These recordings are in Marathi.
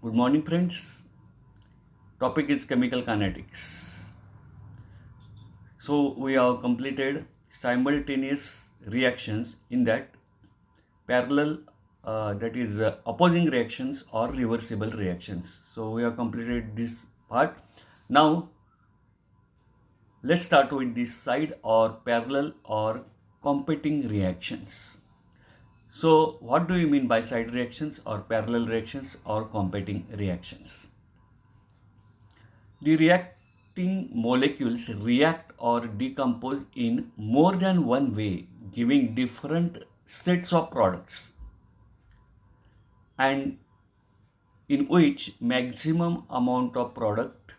Good morning, friends. Topic is chemical kinetics. So we have completed simultaneous reactions in that parallel, that is opposing reactions or reversible reactions. So we have completed this part. Now let's start with this side or parallel or competing reactions. So what do you mean by side reactions or parallel reactions or competing reactions? The reacting molecules react or decompose in more than one way, giving different sets of products, and in which maximum amount of product,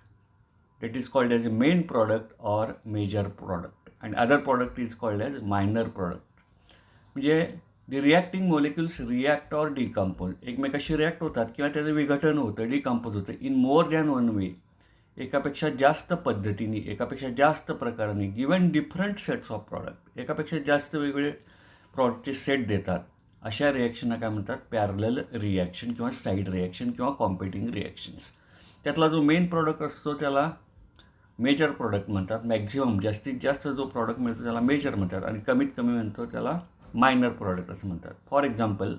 that is called as a main product or major product, and other product is called as minor product. म्हणजे the reacting molecules react or decompose, एकमेकाशी रिॲक्ट होतात किंवा त्याचं विघटन होतं, डिकम्पोज होतं in more than one way, एकापेक्षा जास्त पद्धतीने, एकापेक्षा जास्त प्रकाराने, given different sets of product, एकापेक्षा जास्त वेगवेगळे प्रॉडक्टचे सेट देतात, अशा रिॲक्शनला काय म्हणतात? पॅरलल रिॲक्शन किंवा साईड रिॲक्शन किंवा कॉम्पिटिंग रिॲक्शन्स. त्यातला जो मेन प्रॉडक्ट असतो त्याला मेजर प्रॉडक्ट म्हणतात. मॅक्झिमम जास्तीत जास्त जो प्रॉडक्ट मिळतो त्याला मेजर म्हणतात आणि कमीत कमी म्हणतो त्याला मायनर प्रॉडक्ट असं म्हणतात. For example,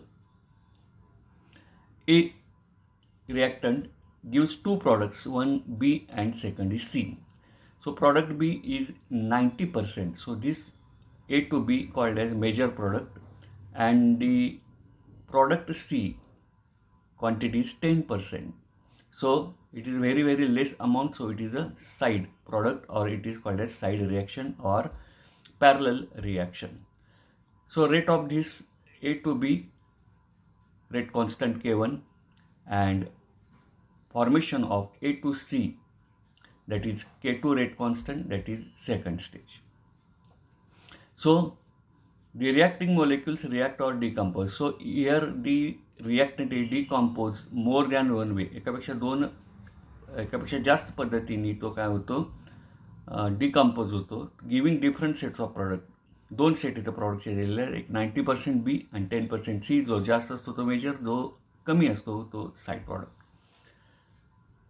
A reactant gives two products, one B and second is C. So product B is 90%. So this A to B called as major product, and the product C quantity is 10%. So it is very very less amount, so it is a side product or it is called as side reaction or parallel reaction. So rate of this A to B, rate constant K1, and formation of A to C, that is K2 rate constant, that is second stage. So the reacting molecules react or decompose. So here the reactant decompose more than one way, एकापेक्षा जास्त पद्धतीने तो काय होतो? डिकम्पोज होतो, giving different sets of product. दोन सेट इथं प्रॉडक्टचे दिलेले आहेत, एक 90% बी आणि 10% सी. जो जास्त असतो तो मेजर, जो कमी असतो तो side product.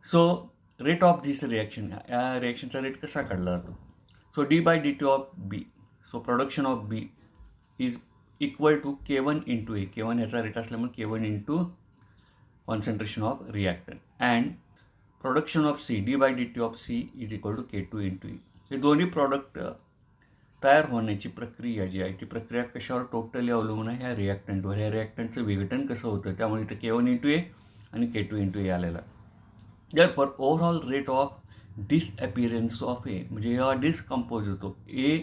So rate of this reaction, या रिॲक्शनचा रेट कसा काढला जातो? So D by D T of B, so production of B is equal to K1 into A. K1 ह्याचा रेट असल्यामुळे K1 into concentration of reactant, and production of C, D by D T of C is equal to K2 into E. हे दोन्ही प्रॉडक्ट तयार होण्याची प्रक्रिया जी आहे ती प्रक्रिया कशावर टोटली अवलंबून आहे? ह्या रिॲक्टंटवर. ह्या रिॲक्टंटचं विघटन कसं होतं, त्यामुळे इथं K1 इंटू ए आणि K2 इंटू ए आलेला. Therefore overall rate of disappearance of A, म्हणजे हा डिस्कम्पोज होतो. ए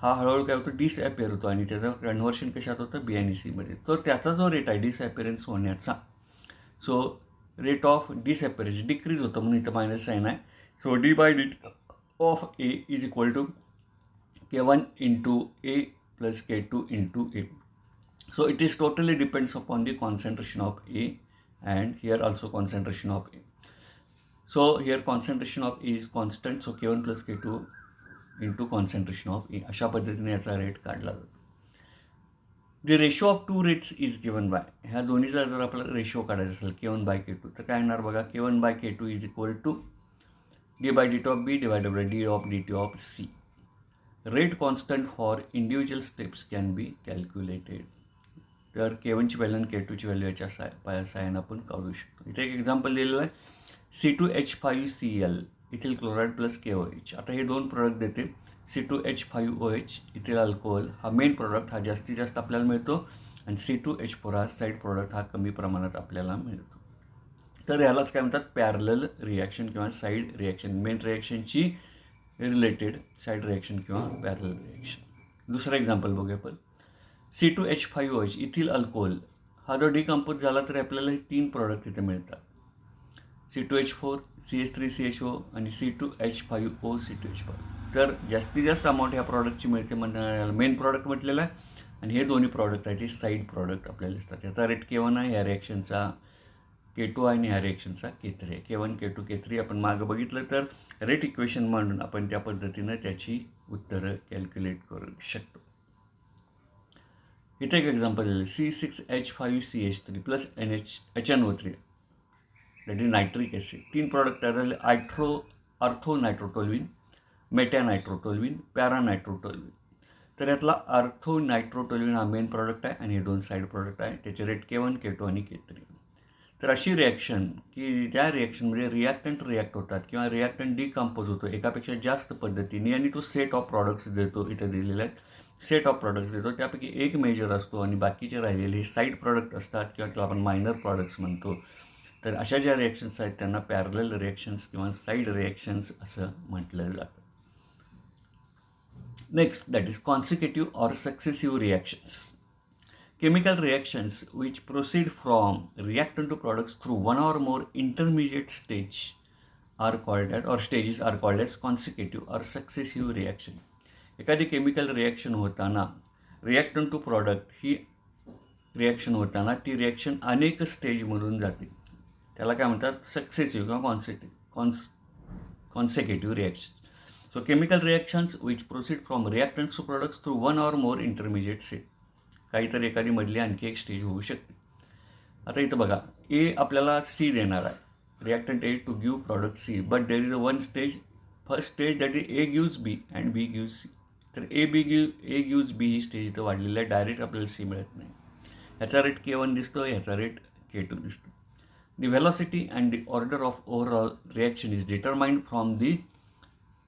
हा हळूहळू काय होतो? डिसअपिअर होतो आणि त्याचं कन्व्हर्शन कशात होतं? बी आणि सीमध्ये. तर त्याचा जो रेट आहे डिसअपिअरन्स होण्याचा, so rate of disappearance decrease होतं म्हणून इथं मायनस साईन आहे. So D by D of A is equal to K1 into A plus K2 into A. So it is totally depends upon the concentration of A, and here also concentration of A. So here concentration of A is constant, so K1 plus K2 into concentration of A. अशा पद्धतीने याचा रेट काढला जातो. The ratio of two rates is given by, ह्या दोन्हीचा जर आपल्याला रेशो काढायचा असेल K1 by K2, तर काय येणार बघा? K1 by K2 is equal to D by dt of B divided by D of dt of C. Rate constant for individual steps can be calculated. तर K1ची व्हॅल्यू आणि K2ची व्हॅल्यू याच्या साहाय्याने आपण काढू शकतो. इथे एक एक्झाम्पल दिलेलं आहे, C2H5Cl ethyl chloride plus KOH. आता हे दोन प्रोडक्ट देते. C2H5OH इथिल अल्कोहोल हा मेन प्रोडक्ट, हा जास्तीत जास्त आपल्याला मिळतो, आणि C2H4 हा साईड प्रोडक्ट, हा कमी प्रमाणात आपल्याला मिळतो. तर यालाच काय म्हणतात? पॅरलल रिॲक्शन किंवा साईड रिॲक्शन. मेन रिॲक्शनची रिलेटेड साईड रिॲक्शन किंवा पॅरलल रिॲक्शन. दुसरं एक्झाम्पल बघूया आपण. C2H5OH इथिल अल्कोहोल हा जो डिकम्पोज झाला तर आपल्याला हे तीन प्रॉडक्ट इथे मिळतात, C2H4, CH3CHO आणि C2H5O C2H5. तर जास्तीत जास्त अमाऊंट ह्या प्रॉडक्टची मिळते म्हणून मेन प्रॉडक्ट म्हटलेलं आहे, आणि हे दोन्ही प्रॉडक्ट आहेत ते साईड प्रॉडक्ट आपल्याला दिसतात. याचा रेट K1 आहे, ह्या रिॲक्शनचा K2 आहे आणि ह्या रिॲक्शनचा K3 आहे. K1 K2 K3 आपण मागं बघितलं तर रेट इक्वेशन म्हणून आपण त्या पद्धतीनं त्याची उत्तरं कॅल्क्युलेट करू शकतो. इथे एक एक्झाम्पल दिलं, C6H5CH3 plus HNO3. That is nitric acid. 3 product तयार झाले, अर्थोनायट्रोटोल्विन, मेटॅनायट्रोटोल्विन, पॅरानायट्रोटोल्विन. तर यातला अर्थोनायट्रोटोल्विन हा मेन प्रॉडक्ट आहे आणि हे 2 साईड प्रॉडक्ट आहे. त्याचे रेट K1, K2 आणि K3. तर अशी रिॲक्शन की ज्या रिॲक्शनमध्ये रिॲक्टंट रिॲक्ट होतात किंवा रिॲक्टंट डिकम्पोज होतो एकापेक्षा जास्त पद्धतीने आणि तो सेट ऑफ प्रॉडक्ट्स देतो, इथे दिलेले आहेत सेट ऑफ प्रॉडक्ट्स देतो, त्यापैकी एक मेजर असतो आणि बाकीचे राहिलेले हे साईड प्रॉडक्ट असतात किंवा त्याला आपण मायनर प्रॉडक्ट्स म्हणतो. तर अशा ज्या रिॲक्शन्स आहेत त्यांना पॅरलल रिॲक्शन्स किंवा साईड रिॲक्शन्स असं म्हटलं जातं. Next, that is consecutive or successive reactions. Chemical reactions which proceed from reactant to products through one or more intermediate stage are called as, or stages are called as consecutive or successive reaction. एखादी केमिकल रिॲक्शन होताना रिॲक्टंट टू प्रॉडक्ट ही रिॲक्शन होताना ती रिॲक्शन अनेक स्टेजमधून जाते, त्याला काय म्हणतात सक्सेसिव्ह किंवा consecutive reaction. So chemical reactions which proceed from reactants to products through one or more intermediate stage. काहीतरी एखादी मधली आणखी एक स्टेज होऊ शकते. आता इथं बघा, ए आपल्याला सी देणार आहे, reactant A to give product C, but there is a one stage, first stage that is A gives B and B gives C. तर A gives B he stage इथं वाढलेलं आहे, डायरेक्ट आपल्याला सी मिळत नाही. ह्याचा रेट K1 दिसतो, ह्याचा रेट K2 दिसतो. The velocity and the order of overall reaction is determined from the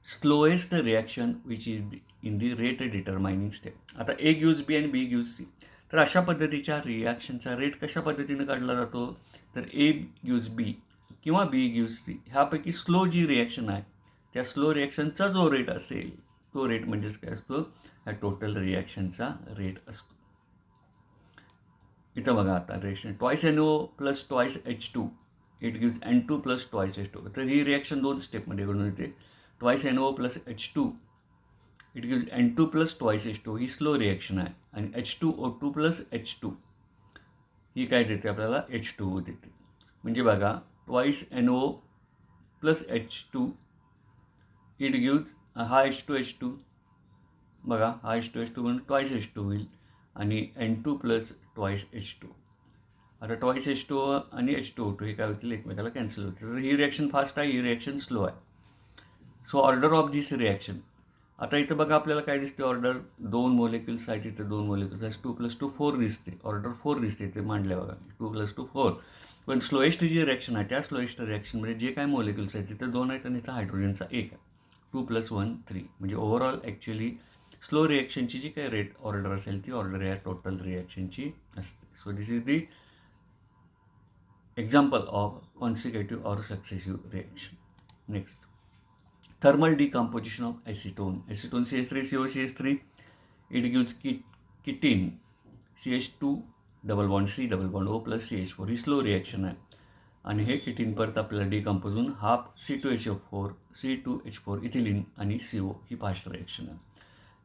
slowest reaction which is in the rate determining step. आता ए गिव्ज बी आणि बी गिव्ज सी. तर अशा पद्धतीच्या रिॲक्शनचा रेट कशा पद्धतीनं काढला जातो, तर ए गिव्ज बी किंवा बी गिव्ज सी ह्यापैकी स्लो जी रिॲक्शन आहे त्या स्लो रिॲक्शनचा जो रेट असेल तो रेट म्हणजेच काय असतो, ह्या टोटल रिॲक्शनचा रेट असतो. इथं बघा आता reaction twice NO plus twice H2 it gives N2 plus twice H2. तर ही रिॲक्शन 2 स्टेपमध्ये घडून येते. Twice NO plus H2 it gives N2 plus twice H2 he slow reaction आहे आणि H2O2 प्लस H2 ही काय देते आपल्याला H2O देते. म्हणजे बघा twice NO plus H2 it gives हा H2 बघा हा H2 म्हणून ट्वाईस H2 होईल आणि N2 प्लस ट्वाईस H2. आता ट्वाईस H2 आणि H2O2 हे काय होतील, एकमेकाला कॅन्सल होतील. तर ही रिॲक्शन फास्ट आहे, ही रिॲक्शन स्लो आहे. So order of this reaction, आता इथं बघा आपल्याला काय दिसते, ऑर्डर 2 मोलेक्युल्स आहेत, इथं 2 मोलेक्युल्स आहेत, 2 + 2 4 दिसते, ऑर्डर 4 दिसते इथे मांडल्या बघा 2 + 2 4. पण स्लोएस्ट जी रिॲक्शन आहे त्या स्लोएस्ट रिॲक्शनमध्ये जे काय मोलेक्युल्स आहेत तिथं 2 आहेत आणि इथं हायड्रोजनचा 1 आहे. 2 + 1 3. म्हणजे ओव्हरऑल ॲक्च्युली स्लो रिॲक्शनची जी काही रेट ऑर्डर असेल ती ऑर्डर या टोटल रिॲक्शनची असते. So this is the example of consecutive or successive reaction. Next, thermal decomposition of acetone. Acetone CH3 COCH3 it gives ketene CH2 double bond C double bond O plus CH4 he slow reaction आहे आणि हे किटीन परत आपल्याला डिकम्पोज होऊन हाफ C2H4 C2H4 इथिलीन आणि CO ही फास्ट रिॲक्शन आहे.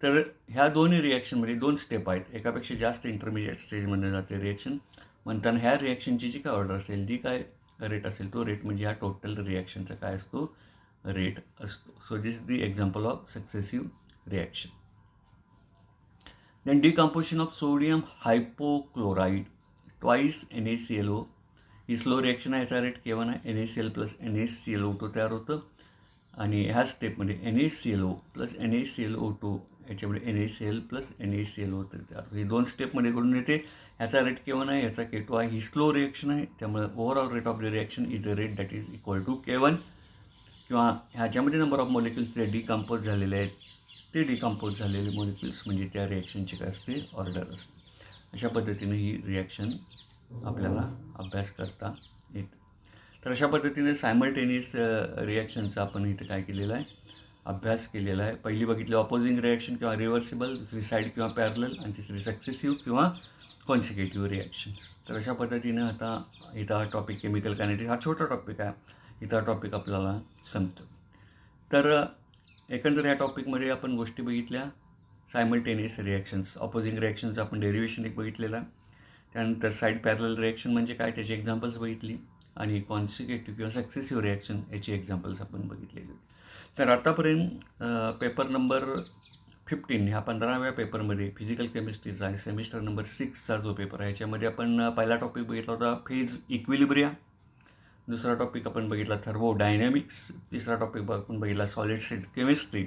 तर ह्या दोन्ही रिॲक्शनमध्ये 2 स्टेप आहेत, एकापेक्षा जास्त इंटरमिजिएट स्टेजमध्ये जाते रिॲक्शन. म्हणताना ह्या रिॲक्शनची जी काय ऑर्डर असेल, जी काय रेट असेल तो रेट म्हणजे ह्या टोटल रिॲक्शनचा काय असतो, रेट असतो. So this is the example of successive reaction. Then decomposition of sodium hypochloride twice NaClO ही स्लो रिॲक्शन आहे, याचा रेट K1 आहे. NaCl प्लस NaClO2 तयार होतं आणि ह्या स्टेपमध्ये NaClO प्लस NaClO2 याच्यामध्ये NaCl प्लस NaClO तयार होतं. ही 2 स्टेपमध्ये घडून येते. ह्याचा रेट K1 आहे, याचा K2 आहे. ही स्लो रिॲक्शन आहे, त्यामुळे overall rate of the reaction is the rate that is equal to K1. किंवा ह्याच्यामध्ये नंबर ऑफ मोलेक्युल्स जे डिकम्पोज झालेले आहेत ते डिकम्पोज झालेले मोलेक्युल्स म्हणजे त्या रिॲक्शनची काय असते, ऑर्डर असते. अशा पद्धतीने ही रिॲक्शन आपल्याला अभ्यास करता येते. तर अशा पद्धतीने सायमल्टेनियस रिॲक्शनचा आपण इथे काय केलेलं आहे, अभ्यास केलेला आहे. पहिली बघितली ऑपोजिंग रिॲक्शन किंवा रिव्हर्सिबल, दुसरी साईड किंवा पॅरलल आणि तिसरी सक्सेसिव्ह किंवा कॉन्सिक्युटिव्ह रिॲक्शन्स. तर अशा पद्धतीने आता इथं हा टॉपिक केमिकल कायनेटिक्स हा छोटा टॉपिक आहे, इथं टॉपिक आपल्याला संपतो. तर एकंदर या टॉपिकमध्ये आपण गोष्टी बघितल्या, सायमल्टेनियस रिॲक्शन्स, ऑपोजिंग रिॲक्शन्स आपण डेरिव्हेशन एक बघितलेला आहे, त्यानंतर साईड पॅरलल रिॲक्शन म्हणजे काय त्याची एक्झाम्पल्स बघितली आणि कॉन्सिक्युटिव्ह किंवा सक्सेसिव्ह रिॲक्शन याची एक्झाम्पल्स आपण बघितलेली होती. तर आतापर्यंत पेपर नंबर 15 ह्या 15व्या पेपरमध्ये फिजिकल केमिस्ट्रीचा आहे, सेमिस्टर नंबर 6चा जो पेपर आहे याच्यामध्ये आपण पहिला टॉपिक बघितला होता फेज इक्विलिब्रिया. दुसरा टॉपिक आपण बघितला थर्मोडायनॅमिक्स, तिसरा टॉपिक आपण बघितला सॉलिड स्टेट केमिस्ट्री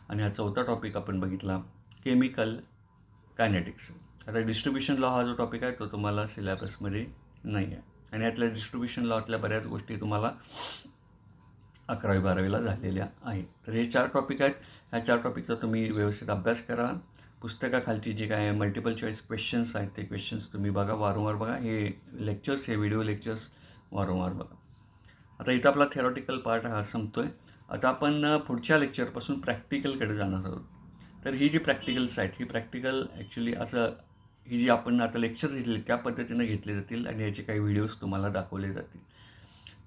आणि हा चौथा टॉपिक आपण बघितला केमिकल कायनेटिक्स. आता डिस्ट्रीब्युशन लॉ हा जो टॉपिक आहे तो तुम्हाला सिलेबसमध्ये नाही आहे आणि यातल्या डिस्ट्रीब्युशन लॉतल्या बऱ्याच गोष्टी तुम्हाला 11वी-12वीला झालेल्या आहेत. तर हे 4 टॉपिक आहेत. ह्या 4 टॉपिकचा तुम्ही व्यवस्थित अभ्यास करा. पुस्तकाखालची जे काय मल्टिपल चॉईस क्वेश्चन्स आहेत ते क्वेश्चन्स तुम्ही बघा, वारंवार बघा. हे लेक्चर्स, हे व्हिडिओ लेक्चर्स वारंवार बघा. आता इथं आपला थेरॉटिकल पार्ट हा संपतो आहे. आता आपण पुढच्या लेक्चरपासून प्रॅक्टिकलकडे जाणार आहोत. तर ही जी प्रॅक्टिकल्स आहेत, ही प्रॅक्टिकल ॲक्च्युली ही जी आपण आता लेक्चर्स घेतले त्या पद्धतीनं घेतले जातील आणि याचे काही व्हिडिओज तुम्हाला दाखवले जातील.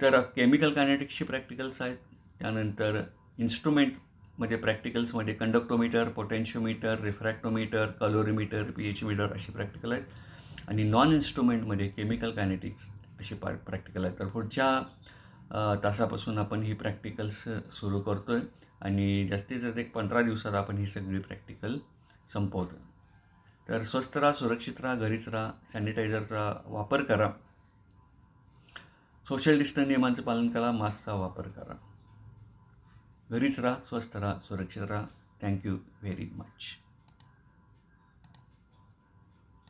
तर केमिकल कायनेटिक्सची प्रॅक्टिकल्स आहेत. त्यानंतर इन्स्ट्रुमेंटमध्ये प्रॅक्टिकल्समध्ये कंडक्टोमीटर, पोटेन्शिओमीटर, रिफ्रॅक्टोमीटर, कलोरीमीटर, pH मीटर अशी प्रॅक्टिकल आहेत आणि नॉन इन्स्ट्रुमेंटमध्ये केमिकल कायनेटिक्स अशी प्रॅक्टिकल आहेत. तर पुढच्या तासापासून आपण ही प्रॅक्टिकल्स सुरू करतो आहे आणि जास्तीत जास्त एक 15 दिवसात आपण ही सगळी प्रॅक्टिकल संपवतो. तर स्वस्थ राहा, सुरक्षित राहा, घरीच राहा, सॅनिटायझरचा वापर करा, सोशल डिस्टन्स नियमांचं पालन करा, मास्कचा वापर करा. घरीच राहा, स्वस्थ राहा, सुरक्षित राहा. Thank you very much.